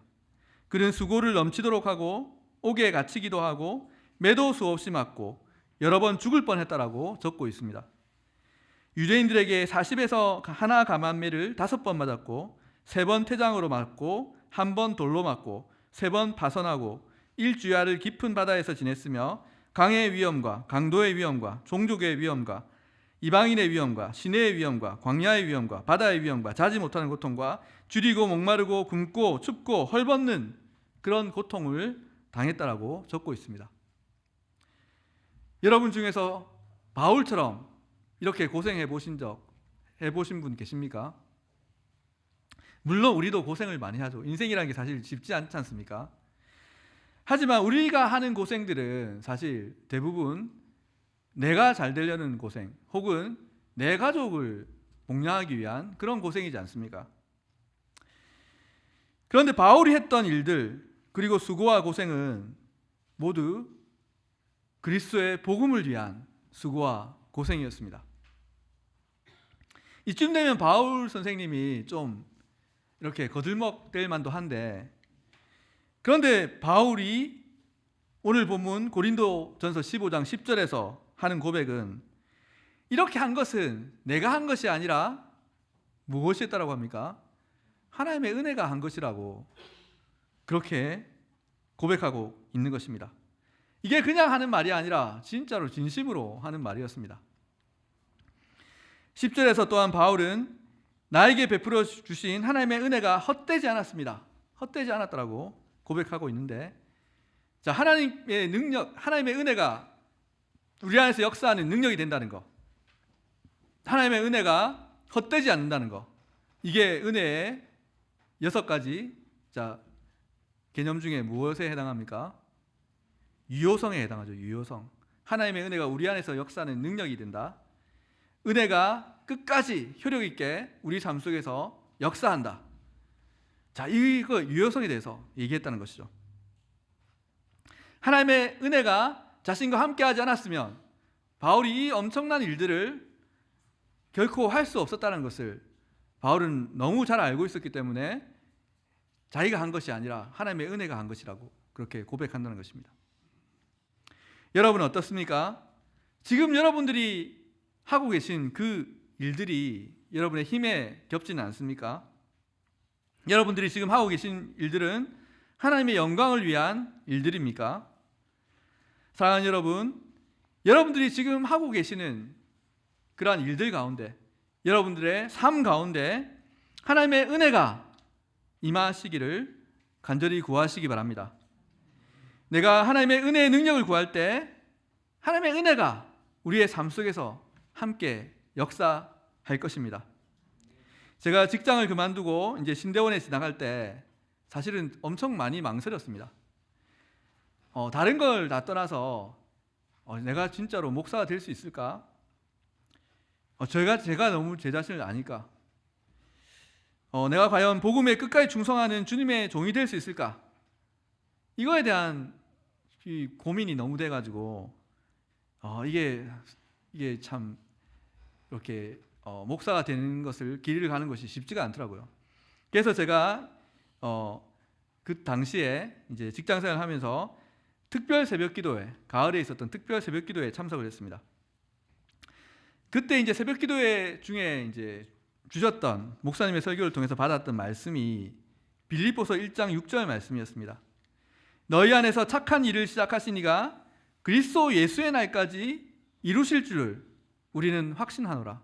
그는 수고를 넘치도록 하고 옥에 갇히기도 하고 매도 수없이 맞고 여러 번 죽을 뻔했다라고 적고 있습니다. 유대인들에게 40에서 하나 감한매를 5번 맞았고 3번 태장으로 맞고 1번 돌로 맞고 3번 파선하고 일주야를 깊은 바다에서 지냈으며 강의 위험과 강도의 위험과 종족의 위험과 이방인의 위험과 시내의 위험과 광야의 위험과 바다의 위험과 자지 못하는 고통과 줄이고 목마르고 굶고 춥고 헐벗는 그런 고통을 당했다라고 적고 있습니다. 여러분 중에서 바울처럼 이렇게 고생해 보신 분 계십니까? 물론 우리도 고생을 많이 하죠. 인생이라는 게 사실 쉽지 않지 않습니까? 하지만 우리가 하는 고생들은 사실 대부분 내가 잘 되려는 고생, 혹은 내 가족을 복양하기 위한 그런 고생이지 않습니까? 그런데 바울이 했던 일들, 그리고 수고와 고생은 모두 그리스도의 복음을 위한 수고와 고생이었습니다. 이쯤 되면 바울 선생님이 좀 이렇게 거들먹될 만도 한데, 그런데 바울이 오늘 본문 고린도전서 15장 10절에서 하는 고백은 이렇게 한 것은 내가 한 것이 아니라 무엇이 했다라고 합니까? 하나님의 은혜가 한 것이라고 그렇게 고백하고 있는 것입니다. 이게 그냥 하는 말이 아니라 진짜로 진심으로 하는 말이었습니다. 10절에서 또한 바울은 나에게 베풀어 주신 하나님의 은혜가 헛되지 않았습니다. 헛되지 않았다라고 고백하고 있는데, 자, 하나님의 능력, 하나님의 은혜가 우리 안에서 역사하는 능력이 된다는 것, 하나님의 은혜가 헛되지 않는다는 것, 이게 은혜의 6가지 개념 중에 무엇에 해당합니까? 유효성에 해당하죠. 유효성. 하나님의 은혜가 우리 안에서 역사하는 능력이 된다. 은혜가 끝까지 효력 있게 우리 삶 속에서 역사한다. 자, 이거 유효성에 대해서 얘기했다는 것이죠. 하나님의 은혜가 자신과 함께하지 않았으면 바울이 이 엄청난 일들을 결코 할 수 없었다는 것을 바울은 너무 잘 알고 있었기 때문에 자기가 한 것이 아니라 하나님의 은혜가 한 것이라고 그렇게 고백한다는 것입니다. 여러분은 어떻습니까? 지금 여러분들이 하고 계신 그 일들이 여러분의 힘에 겹지는 않습니까? 여러분들이 지금 하고 계신 일들은 하나님의 영광을 위한 일들입니까? 사랑하는 여러분, 여러분들이 지금 하고 계시는 그러한 일들 가운데, 여러분들의 삶 가운데 하나님의 은혜가 임하시기를 간절히 구하시기 바랍니다. 내가 하나님의 은혜의 능력을 구할 때 하나님의 은혜가 우리의 삶 속에서 함께 역사할 것입니다. 제가 직장을 그만두고 이제 신대원에 지나갈 때 사실은 엄청 많이 망설였습니다. 다른 걸 다 떠나서 내가 진짜로 목사가 될 수 있을까? 제가 너무 제 자신을 아니까? 내가 과연 복음에 끝까지 충성하는 주님의 종이 될 수 있을까? 이거에 대한 이 고민이 너무 돼가지고 이게 참 이렇게 목사가 되는 것을 길을 가는 것이 쉽지가 않더라고요. 그래서 제가 그 당시에 이제 직장생활을 하면서 특별 새벽기도회, 가을에 있었던 특별 새벽기도회에 참석을 했습니다. 그때 이제 새벽기도회 중에 이제 주셨던 목사님의 설교를 통해서 받았던 말씀이 빌립보서 1장 6절 말씀이었습니다. 너희 안에서 착한 일을 시작하신 이가 그리스도 예수의 날까지 이루실 줄을 우리는 확신하노라.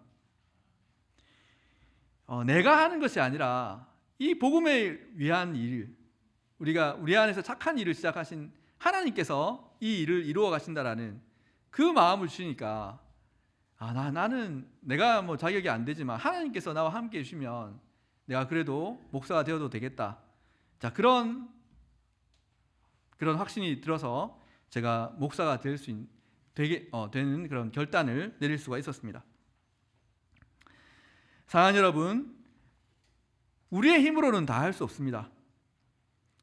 내가 하는 것이 아니라 이 복음을 위한 일, 우리 안에서 착한 일을 시작하신 하나님께서 이 일을 이루어 가신다라는 그 마음을 주시니까 나는 내가 뭐 자격이 안 되지만 하나님께서 나와 함께 해주시면 내가 그래도 목사가 되어도 되겠다. 자, 그런 확신이 들어서 제가 목사가 되는 그런 결단을 내릴 수가 있었습니다. 사랑하는 여러분, 우리의 힘으로는 다 할 수 없습니다.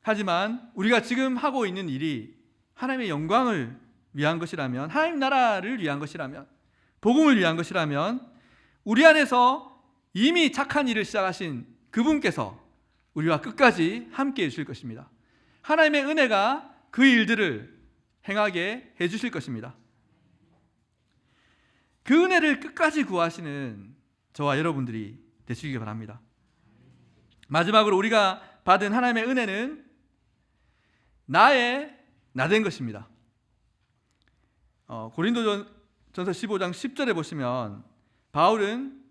하지만 우리가 지금 하고 있는 일이 하나님의 영광을 위한 것이라면, 하나님 나라를 위한 것이라면, 복음을 위한 것이라면 우리 안에서 이미 착한 일을 시작하신 그분께서 우리와 끝까지 함께 해주실 것입니다. 하나님의 은혜가 그 일들을 행하게 해주실 것입니다. 그 은혜를 끝까지 구하시는 저와 여러분들이 되시길 바랍니다. 마지막으로 우리가 받은 하나님의 은혜는 나된 것입니다. 고린도전서 15장 10절에 보시면 바울은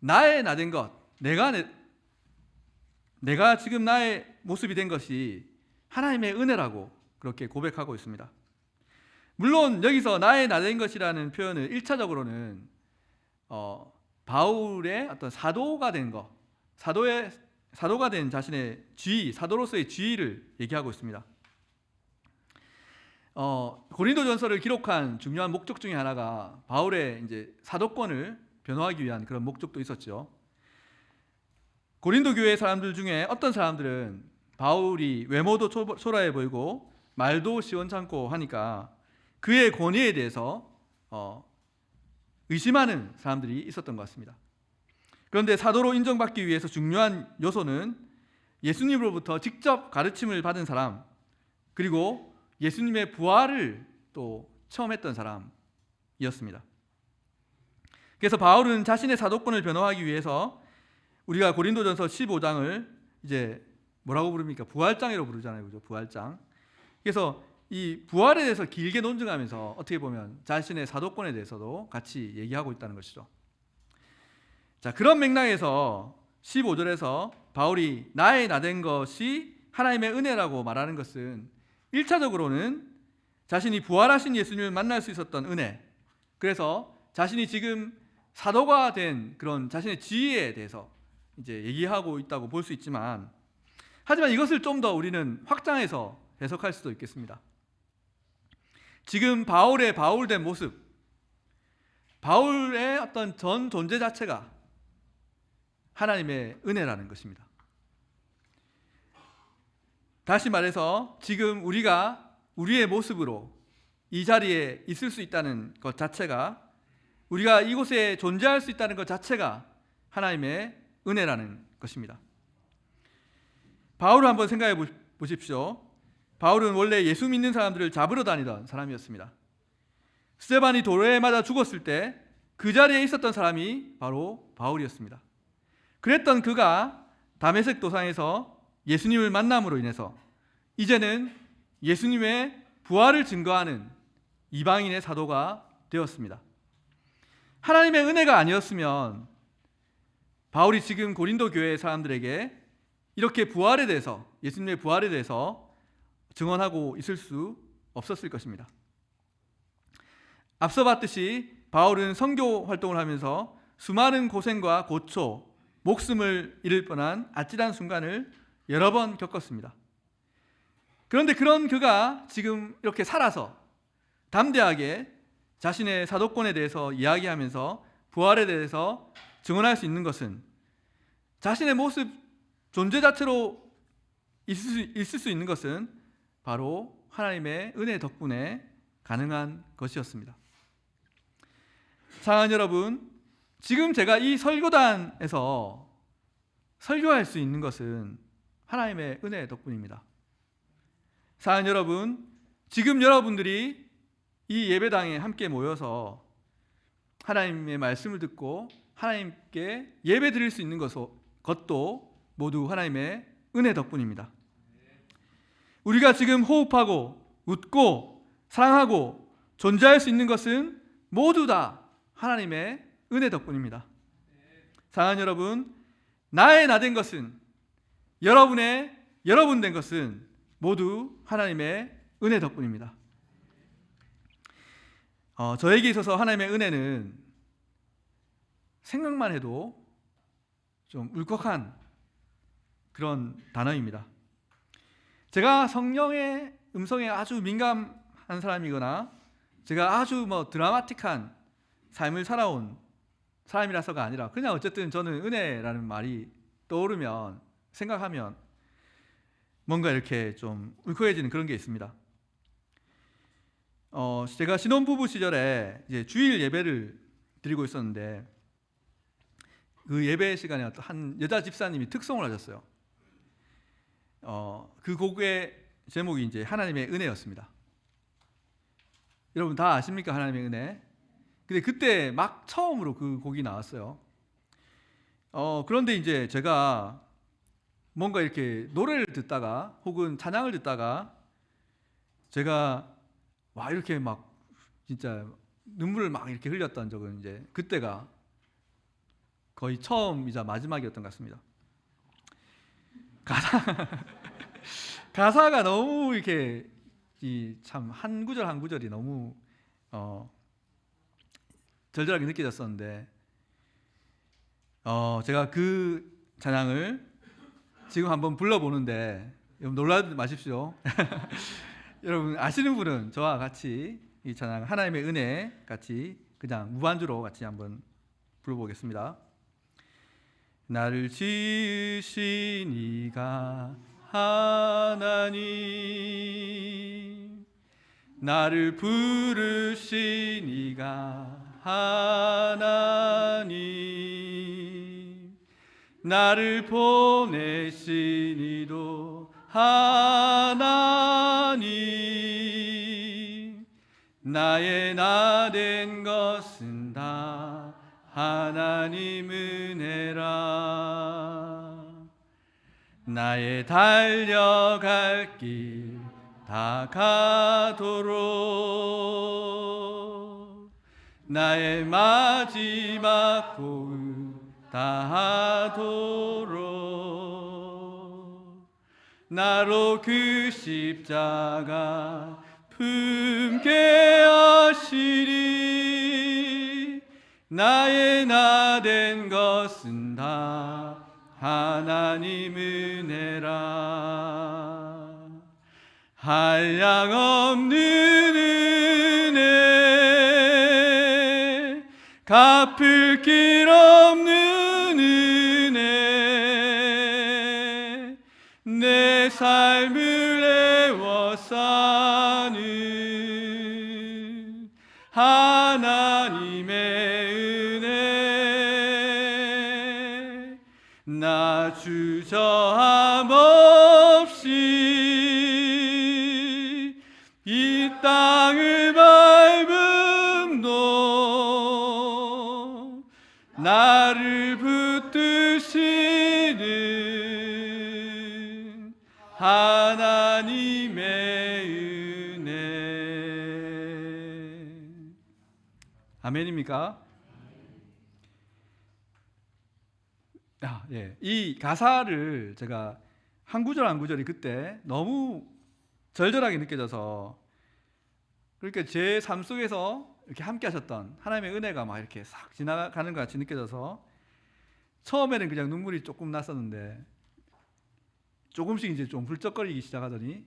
나된 것, 내가 지금 나의 모습이 된 것이 하나님의 은혜라고 그렇게 고백하고 있습니다. 물론 여기서 나된 것이라는 표현은 1차적으로는 바울의 어떤 사도가 된 것, 사도가 된 자신의 지위, 사도로서의 지위를 얘기하고 있습니다. 고린도전서를 기록한 중요한 목적 중에 하나가 바울의 이제 사도권을 변호하기 위한 그런 목적도 있었죠. 고린도 교회 사람들 중에 어떤 사람들은 바울이 외모도 초라해 보이고 말도 시원찮고 하니까 그의 권위에 대해서 의심하는 사람들이 있었던 것 같습니다. 그런데 사도로 인정받기 위해서 중요한 요소는 예수님으로부터 직접 가르침을 받은 사람, 그리고 예수님의 부활을 또 체험했던 사람이었습니다. 그래서 바울은 자신의 사도권을 변호하기 위해서 우리가 고린도전서 15장을 이제 뭐라고 부릅니까? 부활장이라고 부르잖아요. 그죠? 부활장. 그래서 이 부활에 대해서 길게 논증하면서 어떻게 보면 자신의 사도권에 대해서도 같이 얘기하고 있다는 것이죠. 자, 그런 맥락에서 15절에서 바울이 나된 것이 하나님의 은혜라고 말하는 것은 1차적으로는 자신이 부활하신 예수님을 만날 수 있었던 은혜, 그래서 자신이 지금 사도가 된 그런 자신의 지위에 대해서 이제 얘기하고 있다고 볼 수 있지만, 하지만 이것을 좀 더 우리는 확장해서 해석할 수도 있겠습니다. 지금 바울의 바울된 모습, 바울의 어떤 전 존재 자체가 하나님의 은혜라는 것입니다. 다시 말해서 지금 우리가 우리의 모습으로 이 자리에 있을 수 있다는 것 자체가, 우리가 이곳에 존재할 수 있다는 것 자체가 하나님의 은혜라는 것입니다. 바울을 한번 생각해 보십시오. 바울은 원래 예수 믿는 사람들을 잡으러 다니던 사람이었습니다. 스데반이 돌에 맞아 죽었을 때 그 자리에 있었던 사람이 바로 바울이었습니다. 그랬던 그가 다메섹 도상에서 예수님을 만남으로 인해서 이제는 예수님의 부활을 증거하는 이방인의 사도가 되었습니다. 하나님의 은혜가 아니었으면 바울이 지금 고린도 교회 사람들에게 이렇게 부활에 대해서, 예수님의 부활에 대해서 증언하고 있을 수 없었을 것입니다. 앞서 봤듯이 바울은 선교 활동을 하면서 수많은 고생과 고초, 목숨을 잃을 뻔한 아찔한 순간을 여러 번 겪었습니다. 그런데 그런 그가 지금 이렇게 살아서 담대하게 자신의 사도권에 대해서 이야기하면서 부활에 대해서 증언할 수 있는 것은 자신의 모습, 존재 자체로 있을 수 있는 것은 바로 하나님의 은혜 덕분에 가능한 것이었습니다. 사랑하는 여러분, 지금 제가 이 설교단에서 설교할 수 있는 것은 하나님의 은혜 덕분입니다. 사랑하는 여러분, 지금 여러분들이 이 예배당에 함께 모여서 하나님의 말씀을 듣고 하나님께 예배 드릴 수 있는 것도 모두 하나님의 은혜 덕분입니다. 우리가 지금 호흡하고 웃고 사랑하고 존재할 수 있는 것은 모두 다 하나님의 은혜 덕분입니다. 사랑하는 여러분, 나의 나 된 것은, 여러분의 여러분 된 것은 모두 하나님의 은혜 덕분입니다. 저에게 있어서 하나님의 은혜는 생각만 해도 좀 울컥한 그런 단어입니다. 제가 성령의 음성에 아주 민감한 사람이거나 제가 아주 드라마틱한 삶을 살아온 사람이라서가 아니라 그냥 어쨌든 저는 은혜라는 말이 떠오르면 생각하면 뭔가 이렇게 좀 울컥해지는 그런 게 있습니다. 제가 신혼부부 시절에 이제 주일 예배를 드리고 있었는데 그 예배 시간에 한 여자 집사님이 특송을 하셨어요. 그 곡의 제목이 이제 하나님의 은혜였습니다. 여러분 다 아십니까? 하나님의 은혜. 근데 그때 막 처음으로 그 곡이 나왔어요. 그런데 이제 제가 뭔가 이렇게 노래를 듣다가 혹은 찬양을 듣다가 제가 와 이렇게 막 진짜 눈물을 막 이렇게 흘렸던 적은 이제 그때가 거의 처음이자 마지막이었던 것 같습니다. 가사가 너무 이렇게 참 한 구절 한 구절이 너무 절절하게 느껴졌었는데 제가 그 찬양을 지금 한번 불러보는데 여러분 놀라지 마십시오. 여러분 아시는 분은 저와 같이 이 찬양 하나님의 은혜 같이 그냥 무반주로 같이 한번 불러보겠습니다. 나를 지으신 이가 하나님, 나를 부르신 이가 하나님, 나를 보내신 이도 하나님, 나의 나 된 것은 다 하나님 은혜라. 나의 달려갈 길 다 가도록 나의 마지막 고을 다 하도록 나로 그 십자가 품게 하시리. 나의 나 된 것은 다 하나님 은혜라. 한량 없는 은혜, 갚을 길 없는 은혜, 내 삶을 애워싸는 하나님의 은혜. 나 주저함 없이 이 땅을 밟음도 나를 붙드시는 하나님의 은혜. 아멘입니까? 예. 이 가사를 제가 한 구절 한 구절이 그때 너무 절절하게 느껴져서 그러니까 제 삶 속에서 이렇게 함께 하셨던 하나님의 은혜가 막 이렇게 싹 지나가는 것 같이 느껴져서 처음에는 그냥 눈물이 조금 났었는데 조금씩 이제 좀 훌쩍거리기 시작하더니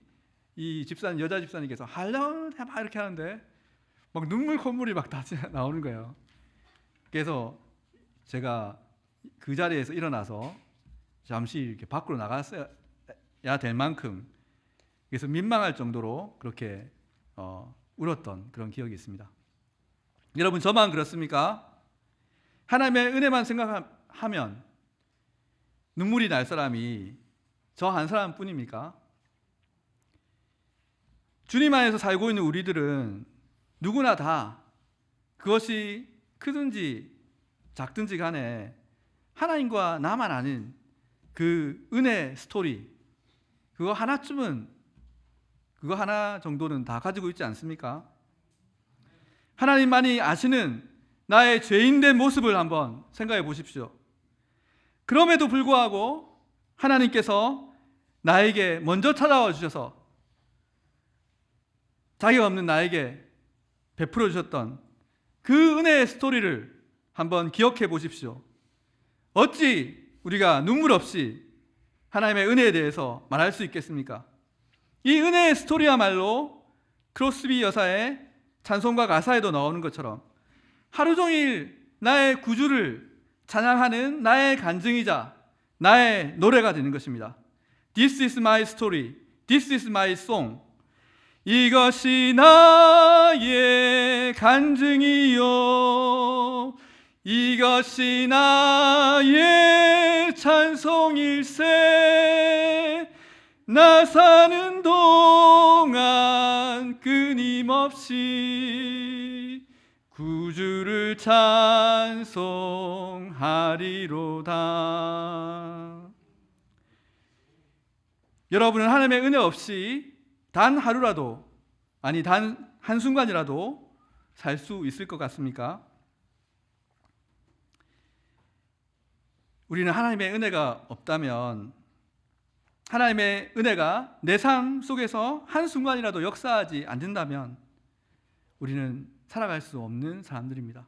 이 집사님, 여자 집사님께서 할렐루야 막 이렇게 하는데 막 눈물 콧물이 막 다 나오는 거예요. 그래서 제가 그 자리에서 일어나서 잠시 이렇게 밖으로 나갔어야 될 만큼 그래서 민망할 정도로 그렇게 울었던 그런 기억이 있습니다. 여러분, 저만 그렇습니까? 하나님의 은혜만 생각하면 눈물이 날 사람이 저 한 사람뿐입니까? 주님 안에서 살고 있는 우리들은 누구나 다 그것이 크든지 작든지 간에 하나님과 나만 아는 그 은혜 스토리, 그거 하나 정도는 다 가지고 있지 않습니까? 하나님만이 아시는 나의 죄인된 모습을 한번 생각해 보십시오. 그럼에도 불구하고 하나님께서 나에게 먼저 찾아와 주셔서 자격 없는 나에게 베풀어 주셨던 그 은혜의 스토리를 한번 기억해 보십시오. 어찌 우리가 눈물 없이 하나님의 은혜에 대해서 말할 수 있겠습니까? 이 은혜의 스토리야말로 크로스비 여사의 찬송가 가사에도 나오는 것처럼 하루 종일 나의 구주를 찬양하는 나의 간증이자 나의 노래가 되는 것입니다. This is my story. This is my song. 이것이 나의 간증이요, 이것이 나의 찬송일세. 나 사는 동안 끊임없이 구주를 찬송하리로다. 여러분은 하나님의 은혜 없이 단 하루라도, 아니 단 한순간이라도 살 수 있을 것 같습니까? 우리는 하나님의 은혜가 없다면, 하나님의 은혜가 내 삶 속에서 한순간이라도 역사하지 않는다면 우리는 살아갈 수 없는 사람들입니다.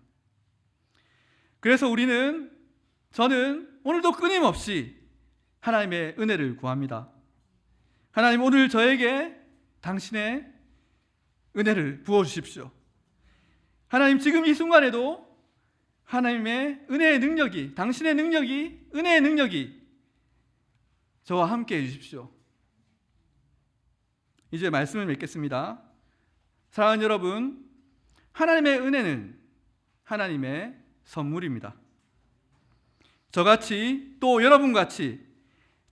그래서 저는 오늘도 끊임없이 하나님의 은혜를 구합니다. 하나님, 오늘 저에게 당신의 은혜를 부어주십시오. 하나님, 지금 이 순간에도 하나님의 은혜의 능력이, 당신의 능력이, 은혜의 능력이 저와 함께 해주십시오. 이제 말씀을 맺겠습니다. 사랑하는 여러분, 하나님의 은혜는 하나님의 선물입니다. 저같이 또 여러분같이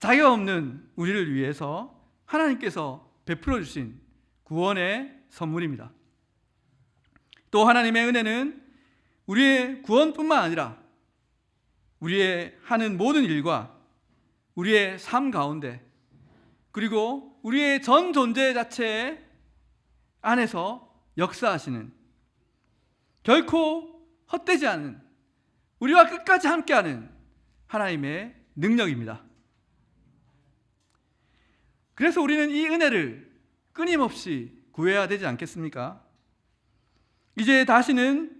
자격 없는 우리를 위해서 하나님께서 베풀어 주신 구원의 선물입니다. 또 하나님의 은혜는 우리의 구원뿐만 아니라 우리의 하는 모든 일과 우리의 삶 가운데, 그리고 우리의 전 존재 자체 안에서 역사하시는, 결코 헛되지 않은, 우리와 끝까지 함께하는 하나님의 능력입니다. 그래서 우리는 이 은혜를 끊임없이 구해야 되지 않겠습니까? 이제 다시는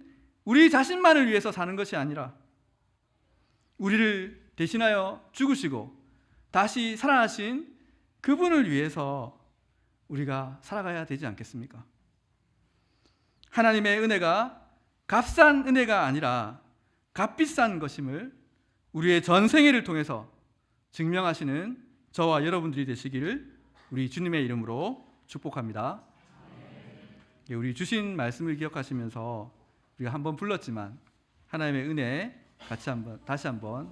우리 자신만을 위해서 사는 것이 아니라 우리를 대신하여 죽으시고 다시 살아나신 그분을 위해서 우리가 살아가야 되지 않겠습니까? 하나님의 은혜가 값싼 은혜가 아니라 값비싼 것임을 우리의 전생애를 통해서 증명하시는 저와 여러분들이 되시기를 우리 주님의 이름으로 축복합니다. 우리 주신 말씀을 기억하시면서 우리가 한번 불렀지만 하나님의 은혜 다시 한번